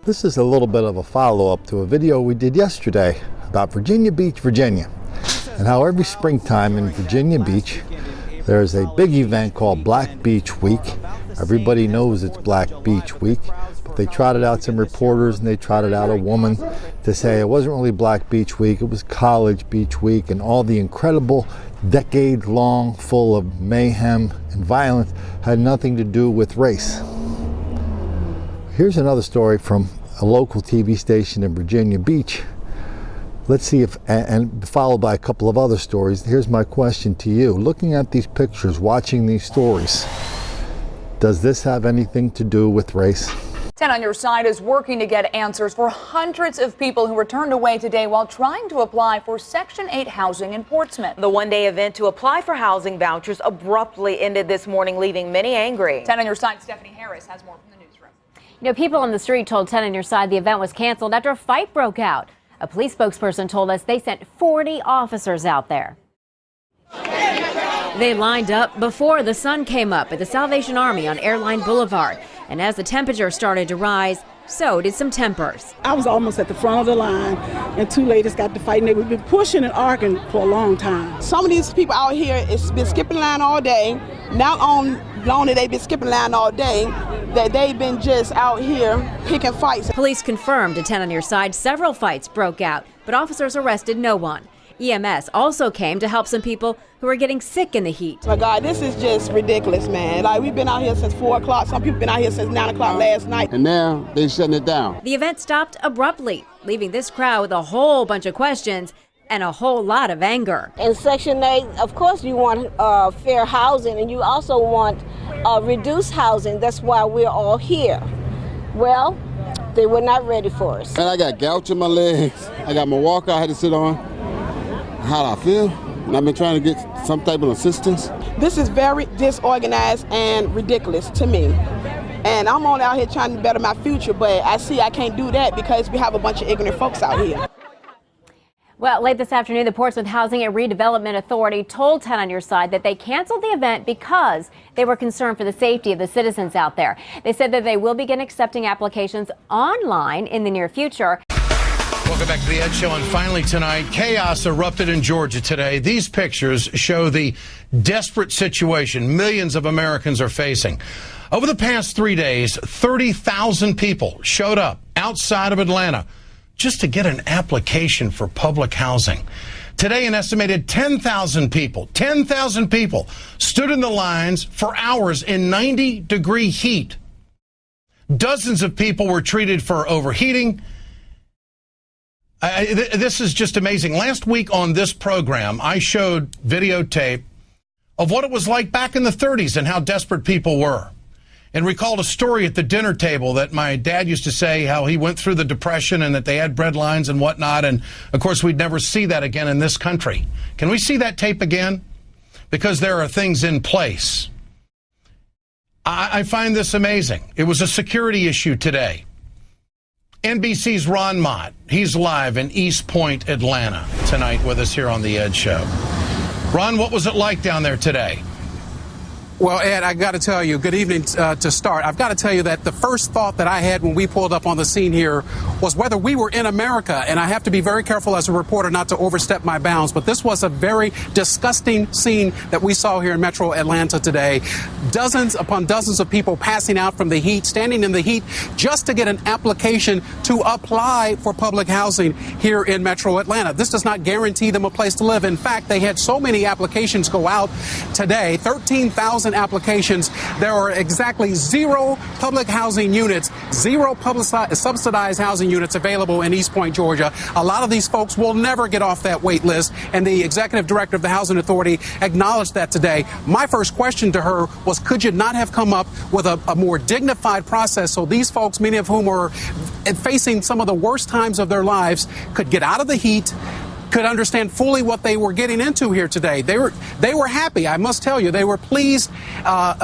This is a little bit of a follow-up to a video we did yesterday about Virginia Beach, Virginia, and how every springtime in Virginia Beach there's a big event called Black Beach Week. Everybody knows it's Black Beach Week, but they trotted out some reporters and they trotted out a woman to say it wasn't really Black Beach Week, it was College Beach Week, and all the incredible decade-long full of mayhem and violence had nothing to do with race. Here's another story from a local TV station in Virginia Beach. Let's see if, and followed by a couple of other stories. Here's my question to you. Looking at these pictures, watching these stories, does this have anything to do with race? 10 on Your Side is working to get answers for hundreds of people who were turned away today while trying to apply for Section 8 housing in Portsmouth. The one-day event to apply for housing vouchers abruptly ended this morning, leaving many angry. 10 on Your Side, Stephanie Harris has more from the newsroom. You know, people on the street told 10 on Your Side the event was canceled after a fight broke out. A police spokesperson told us they sent 40 officers out there. They lined up before the sun came up at the Salvation Army on Airline Boulevard. And as the temperature started to rise, so did some tempers. I was almost at the front of the line, and two ladies got to fighting. They've been pushing and arguing for a long time. Some of these people out here has been skipping line all day. Not only they've been skipping line all day, that they've been just out here picking fights. Police confirmed to 10 on Your Side several fights broke out, but officers arrested no one. EMS also came to help some people who are getting sick in the heat. My God, this is just ridiculous, man. Like, we've been out here since 4 o'clock. Some people been out here since 9 o'clock last night. And now they're shutting it down. The event stopped abruptly, leaving this crowd with a whole bunch of questions and a whole lot of anger. In Section 8, of course, you want fair housing, and you also want reduced housing. That's why we're all here. Well, they were not ready for us. And I got gout in my legs. I got my walker I had to sit on. How do I feel? And I've been trying to get some type of assistance. This is very disorganized and ridiculous to me. And I'm only out here trying to better my future, but I see I can't do that because we have a bunch of ignorant folks out here. Well, late this afternoon, the Portsmouth Housing and Redevelopment Authority told 10 on Your Side that they canceled the event because they were concerned for the safety of the citizens out there. They said that they will begin accepting applications online in the near future. Welcome back to the Ed Show, and finally tonight, chaos erupted in Georgia today. These pictures show the desperate situation millions of Americans are facing. Over the past 3 days, 30,000 people showed up outside of Atlanta just to get an application for public housing. Today, an estimated 10,000 people stood in the lines for hours in 90-degree heat. Dozens of people were treated for overheating. This is just amazing. Last week on this program, I showed videotape of what it was like back in the 30s and how desperate people were, and recalled a story at the dinner table that my dad used to say, how he went through the Depression and that they had bread lines and whatnot. And, of course, we'd never see that again in this country. Can we see that tape again? Because there are things in place. I find this amazing. It was a security issue today. NBC's Ron Mott, he's live in East Point, Atlanta, tonight with us here on The Ed Show. Ron, what was it like down there today? Well, Ed, I got to tell you, good evening to start. I've got to tell you that the first thought that I had when we pulled up on the scene here was whether we were in America. And I have to be very careful as a reporter not to overstep my bounds. But this was a very disgusting scene that we saw here in Metro Atlanta today. Dozens upon dozens of people passing out from the heat, standing in the heat just to get an application to apply for public housing here in Metro Atlanta. This does not guarantee them a place to live. In fact, they had so many applications go out today, 13,000 applications. There are exactly 0 public housing units, 0 subsidized housing units available in East Point, Georgia. A lot of these folks will never get off that wait list, and the executive director of the Housing Authority acknowledged that today. My first question to her was, could you not have come up with a more dignified process so these folks, many of whom are facing some of the worst times of their lives, could get out of the heat, could understand fully what they were getting into here today. They were happy. I must tell you, they were pleased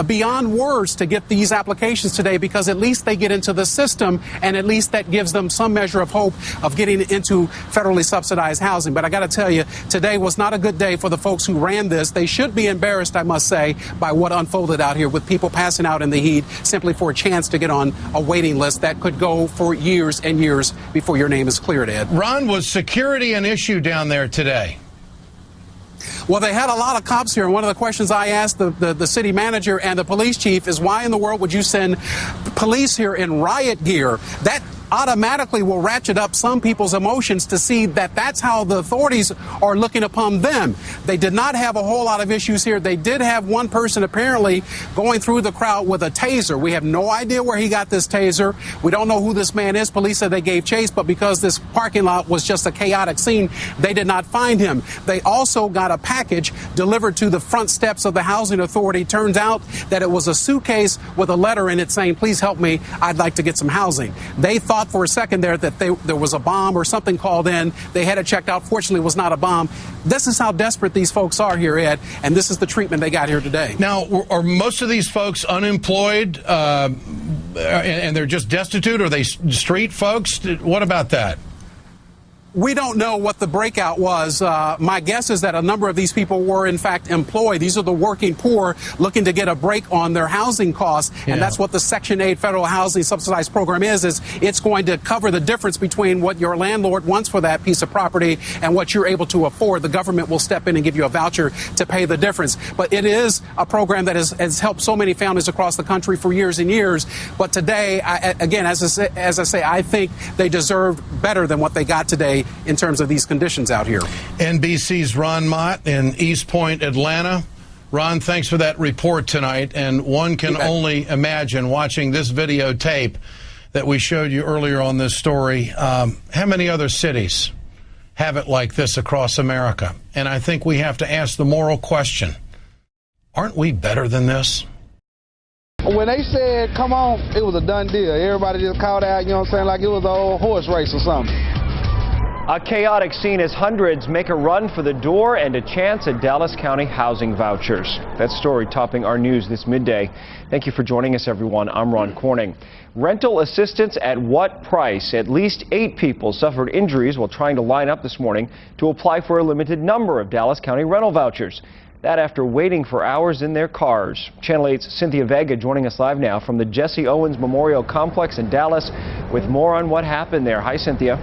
beyond words to get these applications today, because at least they get into the system, and at least that gives them some measure of hope of getting into federally subsidized housing. But I got to tell you, today was not a good day for the folks who ran this. They should be embarrassed, I must say, by what unfolded out here, with people passing out in the heat simply for a chance to get on a waiting list that could go for years and years before your name is cleared, Ed. Ron, was security an issue down there today? Well, they had a lot of cops here, and one of the questions I asked the city manager and the police chief is, why in the world would you send police here in riot gear? That automatically will ratchet up some people's emotions to see that that's how the authorities are looking upon them. They did not have a whole lot of issues here. They did have one person apparently going through the crowd with a taser. We have no idea where he got this taser. We don't know who this man is. Police said they gave chase, but because this parking lot was just a chaotic scene, they did not find him. They also got a package delivered to the front steps of the housing authority. Turns out that it was a suitcase with a letter in it saying, please help me, I'd like to get some housing. They thought for a second there that there was a bomb or something called in. They had it checked out. Fortunately, it was not a bomb. This is how desperate these folks are here, Ed, and this is the treatment they got here today. Now, are most of these folks unemployed and they're just destitute? Are they street folks? What about that? We don't know what the breakout was. My guess is that a number of these people were, in fact, employed. These are the working poor looking to get a break on their housing costs. Yeah. And that's what the Section 8 federal housing subsidized program is it's going to cover the difference between what your landlord wants for that piece of property and what you're able to afford. The government will step in and give you a voucher to pay the difference. But it is a program that has helped so many families across the country for years and years. But today, again, as I say, I think they deserved better than what they got today in terms of these conditions out here. NBC's Ron Mott in East Point, Atlanta. Ron, thanks for that report tonight. And one can only imagine, watching this videotape that we showed you earlier on this story, how many other cities have it like this across America? And I think we have to ask the moral question, aren't we better than this? When they said, come on, it was a done deal. Everybody just called out, you know what I'm saying, like it was an old horse race or something. A chaotic scene as hundreds make a run for the door and a chance at Dallas County housing vouchers. That story topping our news this midday. Thank you for joining us, everyone. I'm Ron Corning. Rental assistance at what price? At least 8 people suffered injuries while trying to line up this morning to apply for a limited number of Dallas County rental vouchers. That after waiting for hours in their cars. Channel 8's Cynthia Vega joining us live now from the Jesse Owens Memorial Complex in Dallas with more on what happened there. Hi, Cynthia.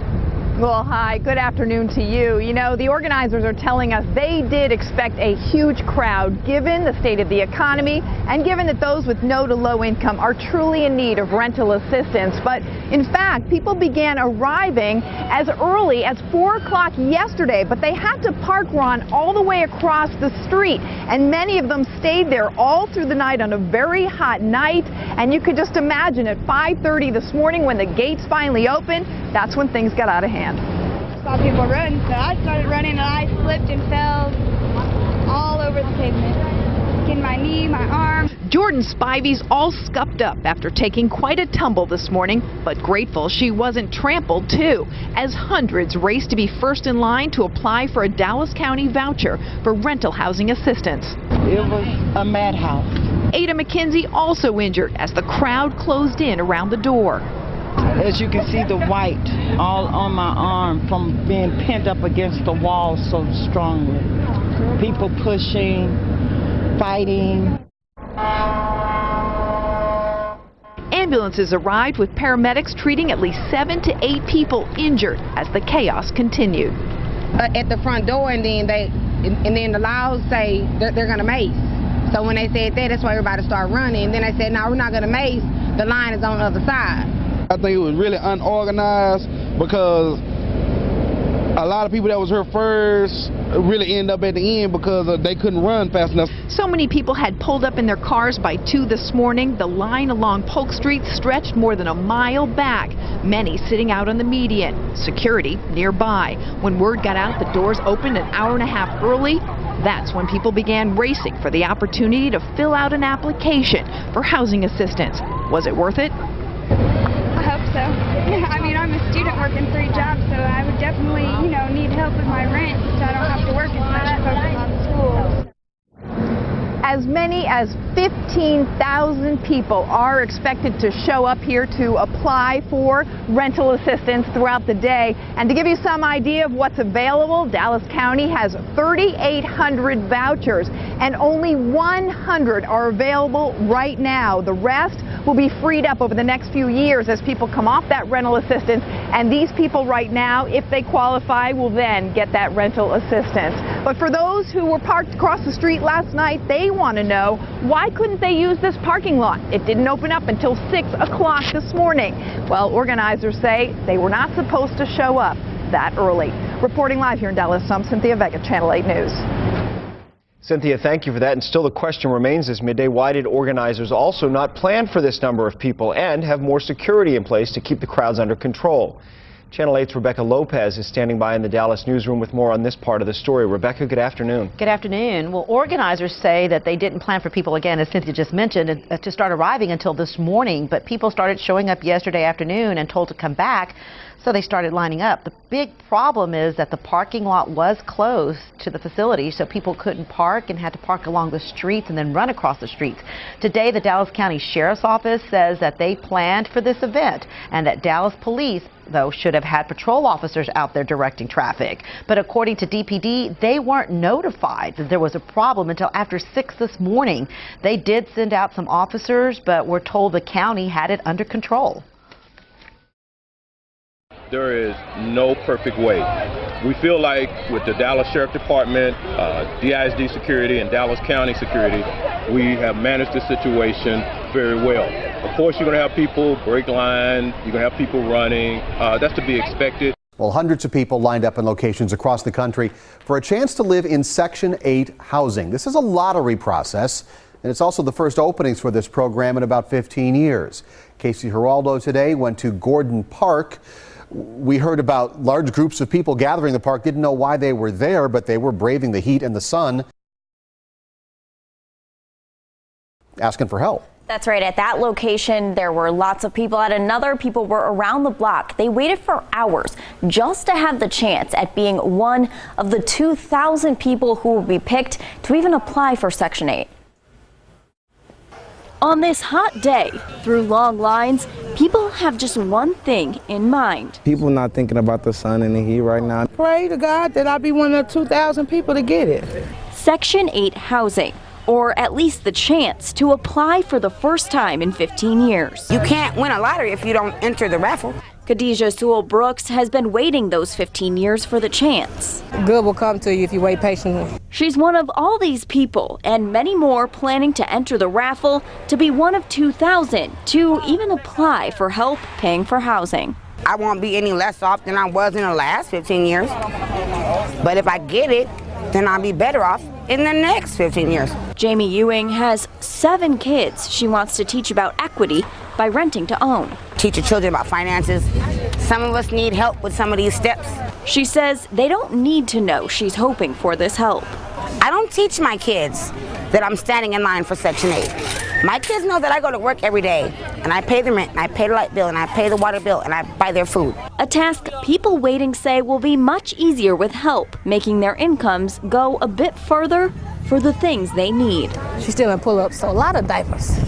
Well, hi, good afternoon to you. You know, the organizers are telling us they did expect a huge crowd given the state of the economy and given that those with no to low income are truly in need of rental assistance. But in fact, people began arriving as early as 4 o'clock yesterday, but they had to park, Ron, all the way across the street. And many of them stayed there all through the night on a very hot night. And you could just imagine at 5:30 this morning when the gates finally opened, that's when things got out of hand. Saw people run, so I started running and I slipped and fell all over the pavement. In my knee, my arm. Jordan Spivey's all scuffed up after taking quite a tumble this morning, but grateful she wasn't trampled too, as hundreds raced to be first in line to apply for a Dallas County voucher for rental housing assistance. It was a madhouse. Ada McKenzie also injured as the crowd closed in around the door. As you can see, the white all on my arm from being pinned up against the wall so strongly. People pushing, fighting. Ambulances arrived with paramedics treating at least 7 to 8 people injured as the chaos continued. At the front door, and then the laws say they're going to mace. So when they said that, that's why everybody started running. And then they said, no, we're not going to mace. The line is on the other side. I think it was really unorganized because a lot of people that was here first really end up at the end because they couldn't run fast enough. So many people had pulled up in their cars by 2 this morning. The line along Polk Street stretched more than a mile back, many sitting out on the median. Security nearby. When word got out the doors opened an hour and a half early, that's when people began racing for the opportunity to fill out an application for housing assistance. Was it worth it? I hope so. I mean, I'm I'm a student working 3 jobs, so I would definitely, need help with my rent so I don't have to work as much and focus on school. As many as 15,000 people are expected to show up here to apply for rental assistance throughout the day. And to give you some idea of what's available, Dallas County has 3,800 vouchers and only 100 are available right now. The rest will be freed up over the next few years as people come off that rental assistance. And these people right now, if they qualify, will then get that rental assistance. But for those who were parked across the street last night, they want to know, why couldn't they use this parking lot? It didn't open up until 6 o'clock this morning. Well, organizers say they were not supposed to show up that early. Reporting live here in Dallas, I'm Cynthia Vega, Channel 8 News. Cynthia, thank you for that. And still the question remains this midday, why did organizers also not plan for this number of people and have more security in place to keep the crowds under control? Channel 8's Rebecca Lopez is standing by in the Dallas newsroom with more on this part of the story. Rebecca, good afternoon. Good afternoon. Well, organizers say that they didn't plan for people, again, as Cynthia just mentioned, to start arriving until this morning. But people started showing up yesterday afternoon and told to come back, so they started lining up. The big problem is that the parking lot was closed to the facility, so people couldn't park and had to park along the streets and then run across the streets. Today, the Dallas County Sheriff's Office says that they planned for this event and that Dallas police, though, should have had patrol officers out there directing traffic. But according to DPD, they weren't notified that there was a problem until after 6 this morning. They did send out some officers, but were told the county had it under control. There is no perfect way. We feel like with the Dallas Sheriff Department, DISD Security, and Dallas County Security, we have managed the situation very well. Of course, you're going to have people break line, you're going to have people running. That's to be expected. Well, hundreds of people lined up in locations across the country for a chance to live in Section 8 housing. This is a lottery process, and it's also the first openings for this program in about 15 years. Casey Geraldo today went to Gordon Park. We heard about large groups of people gathering in the park, didn't know why they were there, but they were braving the heat and the sun, asking for help. That's right. At that location, there were lots of people. At another, people were around the block. They waited for hours just to have the chance at being one of the 2,000 people who will be picked to even apply for Section 8. On this hot day, through long lines, people have just one thing in mind. People not thinking about the sun and the heat right now. Pray to God that I'll be one of the 2,000 people to get it. Section 8 housing, or at least the chance to apply for the first time in 15 years. You can't win a lottery if you don't enter the raffle. Khadijah Sewell Brooks has been waiting those 15 years for the chance. Good will come to you if you wait patiently. She's one of all these people and many more planning to enter the raffle to be one of 2,000 to even apply for help paying for housing. I won't be any less off than I was in the last 15 years. But if I get it, then I'll be better off in the next 15 years. Jamie Ewing has 7 kids she wants to teach about equity by renting to own. Teach your children about finances. Some of us need help with some of these steps. She says they don't need to know she's hoping for this help. I don't teach my kids that I'm standing in line for Section 8. My kids know that I go to work every day, and I pay the rent, and I pay the light bill, and I pay the water bill, and I buy their food. A task people waiting say will be much easier with help, making their incomes go a bit further for the things they need. She's still in pull-ups, so a lot of diapers.